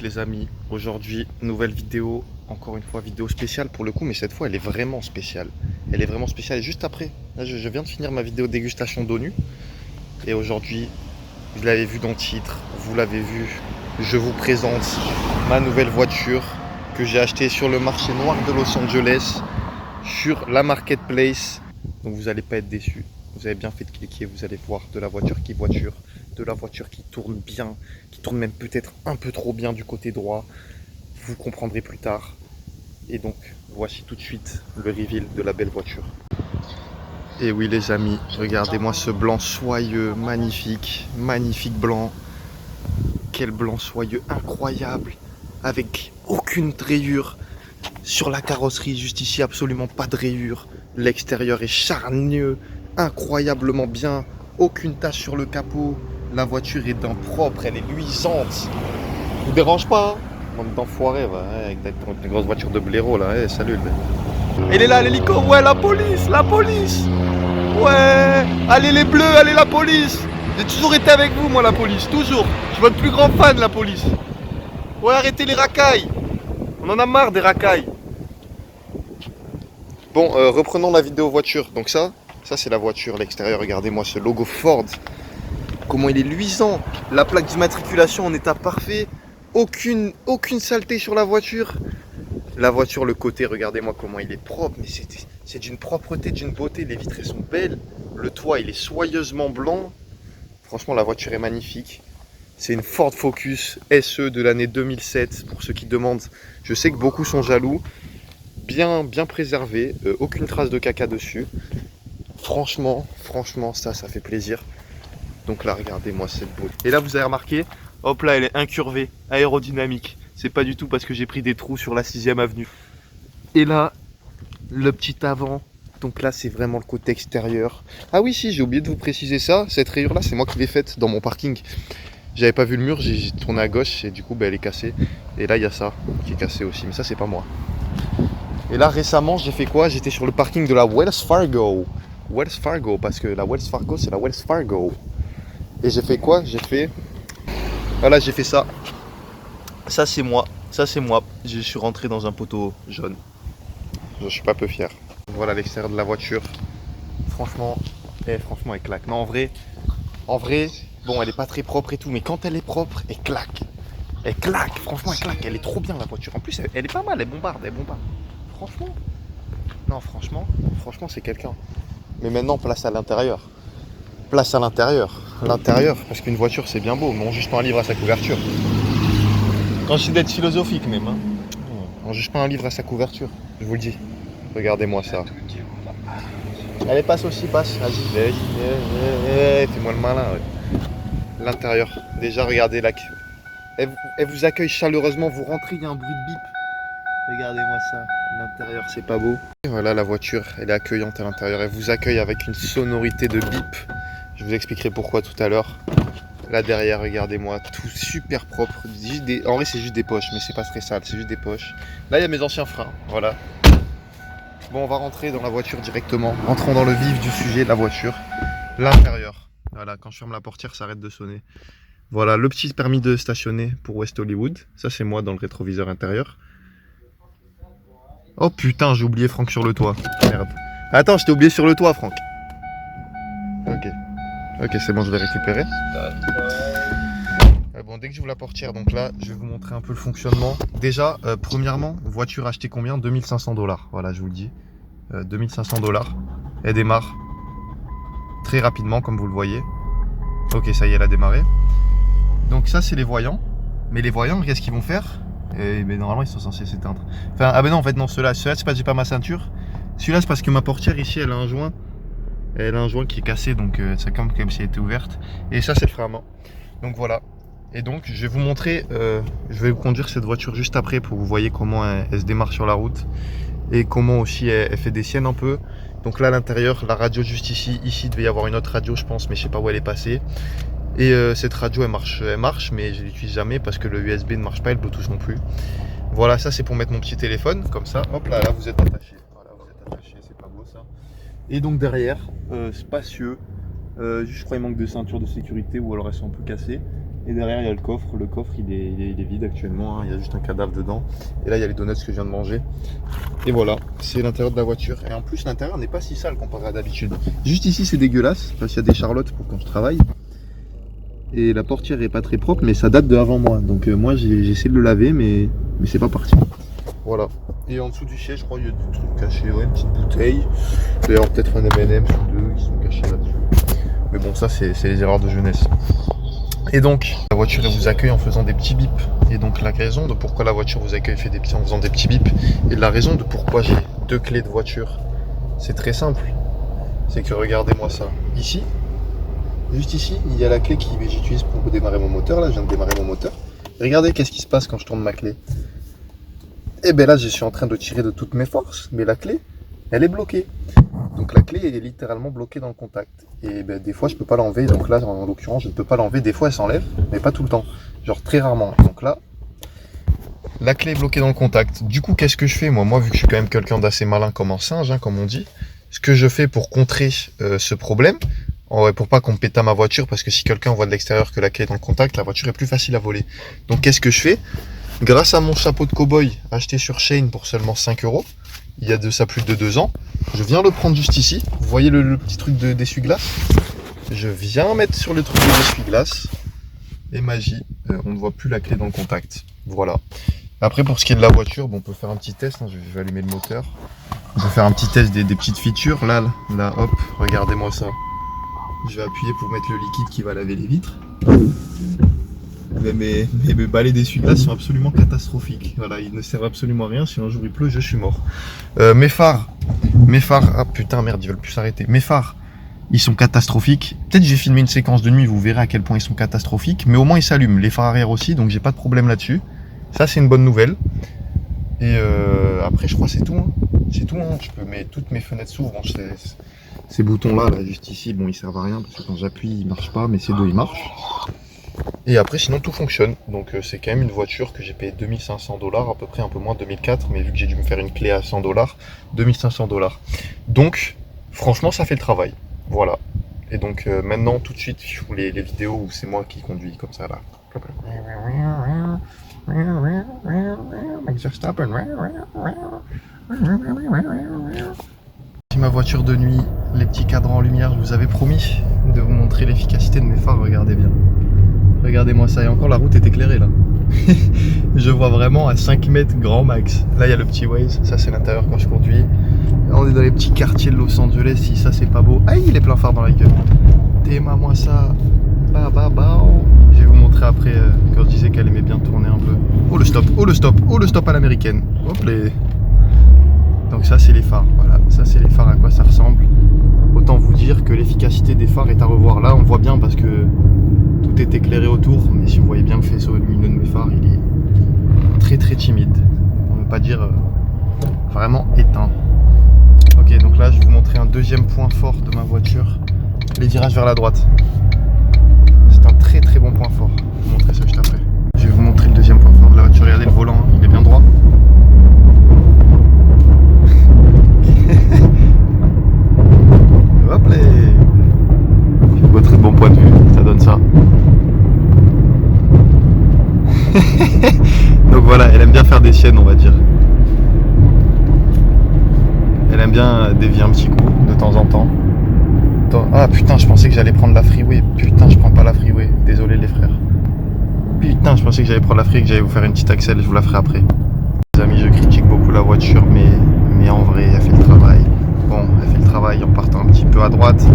les amis, aujourd'hui nouvelle vidéo, encore une fois vidéo spéciale pour le coup, mais cette fois elle est vraiment spéciale. Elle est vraiment spéciale et juste après, là, je viens de finir ma vidéo dégustation d'ONU et aujourd'hui, vous l'avez vu dans le titre, vous l'avez vu, je vous présente ma nouvelle voiture que j'ai achetée sur le marché noir de Los Angeles, sur la marketplace, donc vous n'allez pas être déçus. Vous avez bien fait de cliquer, vous allez voir de la voiture qui voiture, de la voiture qui tourne bien, qui tourne même peut-être un peu trop bien du côté droit. Vous comprendrez plus tard. Et donc, voici tout de suite le reveal de la belle voiture. Et oui les amis, regardez-moi ce blanc soyeux, magnifique, magnifique blanc. Quel blanc soyeux, incroyable, avec aucune rayure. Sur la carrosserie, juste ici, absolument pas de rayures. L'extérieur est charnieux, incroyablement bien. Aucune tache sur le capot. La voiture est d'un propre, elle est luisante. Ça vous dérange pas, hein? Bande d'enfoirés, va, avec tes grosses voitures de blaireau là. Hey, salut le mec. Il est là l'hélico, ouais, la police, la police. Ouais, allez les bleus, allez la police. J'ai toujours été avec vous, moi, la police, toujours. Je suis votre plus grand fan, la police. Ouais, arrêtez les racailles. On en a marre des racailles. Bon, reprenons la vidéo voiture. Donc ça c'est la voiture, l'extérieur. Regardez-moi ce logo Ford. Comment il est luisant. La plaque d'immatriculation en état parfait. Aucune saleté sur la voiture. La voiture, le côté, regardez-moi comment il est propre. Mais c'est d'une propreté, d'une beauté. Les vitres, elles sont belles. Le toit, il est soyeusement blanc. Franchement, la voiture est magnifique. C'est une Ford Focus SE de l'année 2007. Pour ceux qui demandent, je sais que beaucoup sont jaloux. Bien préservé, aucune trace de caca dessus. Franchement, ça fait plaisir. Donc là, regardez-moi cette beauté. Et là, vous avez remarqué, hop là, elle est incurvée, aérodynamique. C'est pas du tout parce que j'ai pris des trous sur la 6ème avenue. Et là, le petit avant. Donc là, c'est vraiment le côté extérieur. Ah oui, si, j'ai oublié de vous préciser ça. Cette rayure-là, c'est moi qui l'ai faite dans mon parking. J'avais pas vu le mur, j'ai tourné à gauche et du coup, elle est cassée. Et là, il y a ça qui est cassé aussi. Mais ça, c'est pas moi. Et là récemment j'ai fait quoi? J'étais sur le parking de la Wells Fargo. Wells Fargo, parce que la Wells Fargo c'est la Wells Fargo. Et j'ai fait quoi? Voilà, j'ai fait ça. Ça c'est moi. Je suis rentré dans un poteau jaune. Je suis pas peu fier. Voilà l'extérieur de la voiture. Franchement, elle claque. Non, en vrai, bon, elle est pas très propre et tout, mais quand elle est propre, elle claque. Elle claque, franchement, elle claque. Elle est trop bien la voiture. En plus, elle est pas mal, elle bombarde. Franchement, non, franchement, c'est quelqu'un. Mais maintenant, place à l'intérieur. L'intérieur, parce qu'une voiture, c'est bien beau, mais on juge pas un livre à sa couverture. Quand je dis d'être philosophique, même, hein. On juge pas un livre à sa couverture, je vous le dis. Regardez-moi ça. Allez, passe. Vas-y, fais-moi le malin. Ouais. L'intérieur, déjà, regardez là. Elle vous accueille chaleureusement, vous rentrez, il y a un bruit de bip. Regardez-moi ça, l'intérieur c'est pas beau. Et voilà la voiture, elle est accueillante à l'intérieur, elle vous accueille avec une sonorité de bip. Je vous expliquerai pourquoi tout à l'heure. Là derrière, regardez-moi, tout super propre. En vrai c'est juste des poches, mais c'est pas très sale, c'est juste des poches. Là il y a mes anciens freins, voilà. Bon, on va rentrer dans la voiture directement. Rentrons dans le vif du sujet de la voiture. L'intérieur. Voilà, quand je ferme la portière, ça arrête de sonner. Voilà, le petit permis de stationner pour West Hollywood. Ça c'est moi dans le rétroviseur intérieur. Oh putain, j'ai oublié Franck sur le toit. Merde. Attends, je t'ai oublié sur le toit, Franck. Ok, c'est bon, je vais récupérer. Bon, dès que j'ouvre la portière, donc là, je vais vous montrer un peu le fonctionnement. Déjà, premièrement, voiture achetée combien? 2500 $. Voilà, je vous le dis. 2500 $. Elle démarre très rapidement, comme vous le voyez. Ok, ça y est, elle a démarré. Donc ça, c'est les voyants. Mais les voyants, qu'est-ce qu'ils vont faire? Mais normalement ils sont censés s'éteindre. Enfin, ah ben non, en fait non, ceux-là c'est parce que j'ai pas ma ceinture. Celui-là c'est parce que ma portière ici elle a un joint. Elle a un joint qui est cassé, donc c'est comme si elle était ouverte. Et ça c'est le frein à main. Donc voilà. Et donc je vais vous montrer, je vais vous conduire cette voiture juste après pour que vous voyez comment elle se démarre sur la route. Et comment aussi elle fait des siennes un peu. Donc là à l'intérieur, la radio juste ici. Ici il devait y avoir une autre radio je pense, mais je sais pas où elle est passée. Et cette radio elle marche mais je l'utilise jamais parce que le USB ne marche pas et le Bluetooth non plus. Voilà, ça c'est pour mettre mon petit téléphone comme ça. Hop là, vous êtes attaché. Voilà, vous êtes attaché, c'est pas beau ça. Et donc derrière, spacieux. Je crois qu'il manque de ceinture de sécurité ou alors elles sont un peu cassées. Et derrière, il y a le coffre. Le coffre, il est vide actuellement. Hein. Il y a juste un cadavre dedans. Et là, il y a les donuts que je viens de manger. Et voilà, c'est l'intérieur de la voiture. Et en plus, l'intérieur n'est pas si sale comparé à d'habitude. Juste ici, c'est dégueulasse. Parce qu'il y a des charlottes pour quand je travaille. Et la portière est pas très propre, mais ça date de avant moi. Donc moi, j'ai essayé de le laver, mais c'est pas parti. Voilà. Et en dessous du siège, je crois qu'il y a des trucs cachés. Ouais, une petite bouteille. D'ailleurs, peut-être un M&M sur deux qui sont cachés là-dessus. Mais bon, ça, c'est les erreurs de jeunesse. Et donc, la voiture elle vous accueille en faisant des petits bips. Et donc, la raison de pourquoi la voiture vous accueille en faisant des petits bips, et la raison de pourquoi j'ai 2 clés de voiture, c'est très simple. C'est que regardez-moi ça. Ici, juste ici, il y a la clé que j'utilise pour démarrer mon moteur. Là, je viens de démarrer mon moteur. Et regardez qu'est-ce qui se passe quand je tourne ma clé. Et bien là, je suis en train de tirer de toutes mes forces, mais la clé, elle est bloquée. Donc la clé est littéralement bloquée dans le contact. Et ben, des fois je peux pas l'enlever, donc là en l'occurrence je ne peux pas l'enlever. Des fois elle s'enlève, mais pas tout le temps. Genre très rarement. Donc là, la clé est bloquée dans le contact. Du coup, qu'est-ce que je fais moi vu que je suis quand même quelqu'un d'assez malin comme un singe, hein, comme on dit. Ce que je fais pour contrer ce problème, pour pas qu'on pète à ma voiture, parce que si quelqu'un voit de l'extérieur que la clé est dans le contact, la voiture est plus facile à voler. Donc qu'est-ce que je fais? Grâce à mon chapeau de cow-boy acheté sur Shein pour seulement 5 €, il y a de ça plus de 2 ans, je viens le prendre juste ici. Vous voyez le petit truc d'essuie-glace? Je viens mettre sur le truc de l'essuie-glace. Et magie, on ne voit plus la clé dans le contact. Voilà. Après, pour ce qui est de la voiture, bon, on peut faire un petit test. Hein, je vais allumer le moteur. On peut faire un petit test des petites features. Là, hop, regardez-moi ça. Je vais appuyer pour mettre le liquide qui va laver les vitres. Mes balais d'essuie-glace sont absolument catastrophiques. Voilà, ils ne servent absolument à rien. Si un jour il pleut, je suis mort. Mes phares. Ah putain, merde, ils veulent plus s'arrêter. Mes phares, ils sont catastrophiques. Peut-être j'ai filmé une séquence de nuit, vous verrez à quel point ils sont catastrophiques. Mais au moins ils s'allument. Les phares arrière aussi, donc j'ai pas de problème là-dessus. Ça, c'est une bonne nouvelle. Et après, je crois que c'est tout. Hein. C'est tout. Hein. Toutes mes fenêtres s'ouvrent. Hein. Ces boutons-là, là, juste ici, bon, ils servent à rien parce que quand j'appuie, ils marchent pas, mais ces deux, ils marchent. Et après, sinon, tout fonctionne. Donc, c'est quand même une voiture que j'ai payé 2500 $, à peu près, un peu moins, 2004. Mais vu que j'ai dû me faire une clé à 100 $, 2500 $. Donc, franchement, ça fait le travail. Voilà. Et donc, maintenant, tout de suite, les vidéos où c'est moi qui conduis comme ça, là. Ma voiture de nuit, les petits cadrans en lumière, je vous avais promis de vous montrer l'efficacité de mes phares, regardez bien. Regardez-moi ça, et encore la route est éclairée là. Je vois vraiment à 5 mètres grand max. Là il y a le petit Waze, ça c'est l'intérieur quand je conduis. Là, on est dans les petits quartiers de Los Angeles, si ça c'est pas beau. Aïe, il est plein phare dans la gueule. Téma-moi ça. Je vais vous montrer après quand je disais qu'elle aimait bien tourner un peu. Oh le stop, oh le stop, oh le stop à l'américaine. Hop les... Donc ça c'est les phares, voilà, ça c'est les phares, à quoi ça ressemble. Autant vous dire que l'efficacité des phares est à revoir. Là on voit bien parce que tout est éclairé autour, mais si vous voyez bien le faisceau lumineux de mes phares, il est très très timide, pour ne pas dire vraiment éteint. Ok, donc là je vais vous montrer un deuxième point fort de ma voiture, les virages vers la droite. C'est un très très bon point fort, je vais vous montrer ça juste après. Je vais vous montrer le deuxième point fort de la voiture, regardez le volant, hein, il est bien droit. Hop là. Je vois très bon point de vue, ça donne ça. Donc voilà, elle aime bien faire des siennes, on va dire. Elle aime bien dévier un petit coup de temps en temps. Ah putain, je pensais que j'allais prendre la freeway. Putain, je prends pas la freeway. Désolé les frères. Putain, je pensais que j'allais prendre la freeway, que j'allais vous faire une petite accel, je vous la ferai après. Les amis, je critique beaucoup la voiture, mais en vrai, elle fait le travail. Bon, elle fait le travail en partant un petit peu à droite.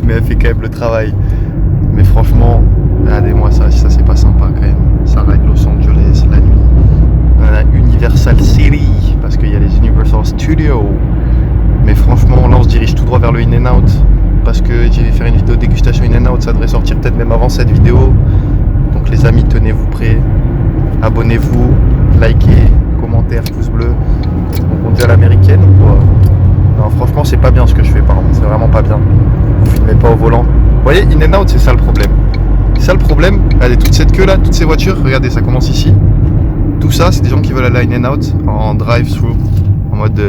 Mais elle fait quand même le travail. Mais franchement, regardez-moi ça, c'est pas sympa quand même. Ça ride Los Angeles la nuit. On a Universal City, parce qu'il y a les Universal Studios. Mais franchement, là on se dirige tout droit vers le In-N-Out. Parce que j'ai vais faire une vidéo dégustation In-N-Out, ça devrait sortir peut-être même avant cette vidéo. Donc les amis, tenez-vous prêts. Abonnez-vous, likez, commentaires, pouce bleu. On conduit à l'américaine ou quoi? Non, franchement, c'est pas bien ce que je fais, par contre. C'est vraiment pas bien. Vous filmez pas au volant. Vous voyez, In-N-Out, c'est ça le problème. C'est ça le problème. Regardez, toute cette queue là, toutes ces voitures, regardez, ça commence ici. Tout ça, c'est des gens qui veulent aller à In-N-Out en drive-through. En mode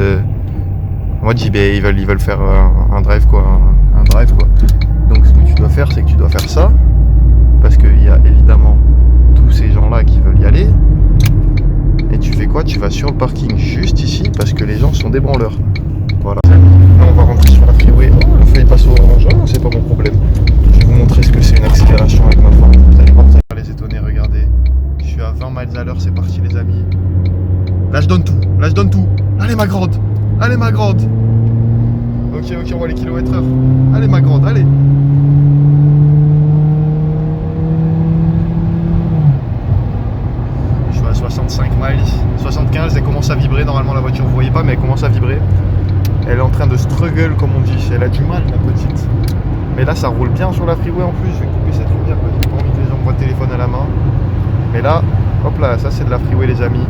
JB, ils veulent faire un drive quoi. Un drive quoi. Donc, ce que tu dois faire, c'est que tu dois faire ça. parce qu'il y a évidemment tous ces gens-là qui veulent y aller. Et tu fais quoi? Tu vas sur le parking juste ici parce que les gens sont des branleurs. Voilà. Là, on va rentrer sur la freeway. Oh, on a failli passer au orange. Oh, c'est pas mon problème. Je vais vous montrer ce que c'est une accélération avec ma femme. Vous allez voir, vous allez les étonner. Regardez. Je suis à 20 miles à l'heure. C'est parti, les amis. Là, je donne tout. Là, je donne tout. Allez, ma grande. Allez, ma grande. Ok, on voit les kilomètres heure. Allez, ma grande, allez. Je suis à 65 miles. 75, elle commence à vibrer. Normalement, la voiture, vous voyez pas, mais elle commence à vibrer. Elle est en train de struggle, comme on dit. Elle a du mal, la petite. Mais là, ça roule bien sur la freeway en plus. Je vais couper cette lumière. J'ai pas envie que les gens me voient le téléphone à la main. Mais là, hop là, ça c'est de la freeway, les amis.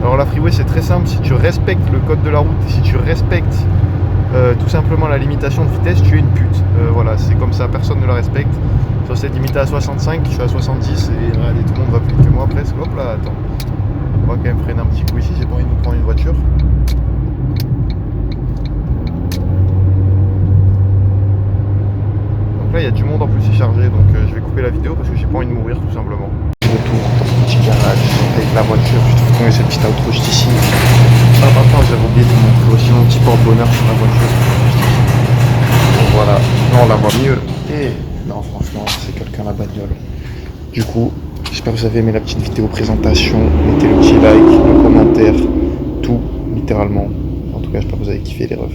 Alors la freeway, c'est très simple. Si tu respectes le code de la route, si tu respectes tout simplement la limitation de vitesse, tu es une pute. Voilà, c'est comme ça, personne ne la respecte. Sur cette limitée à 65, je suis à 70 et regardez, tout le monde va plus vite que moi presque. Hop là, attends. On va quand même freiner un petit coup ici, j'ai pas envie de nous prendre une voiture. Donc là, il y a du monde en plus, c'est chargé, donc je vais couper la vidéo parce que j'ai pas envie de mourir tout simplement. Retour dans ce petit garage avec la voiture, je trouve qu'on a cette petite outro juste ici. Ah, maintenant j'avais oublié de vous montrer aussi mon petit porte-bonheur sur la voiture. Donc voilà, là on la voit mieux. Et non, franchement, c'est quelqu'un la bagnole. Du coup, j'espère que vous avez aimé la petite vidéo présentation. Mettez le petit like, le commentaire, tout, littéralement. En tout cas, j'espère que vous avez kiffé les refs.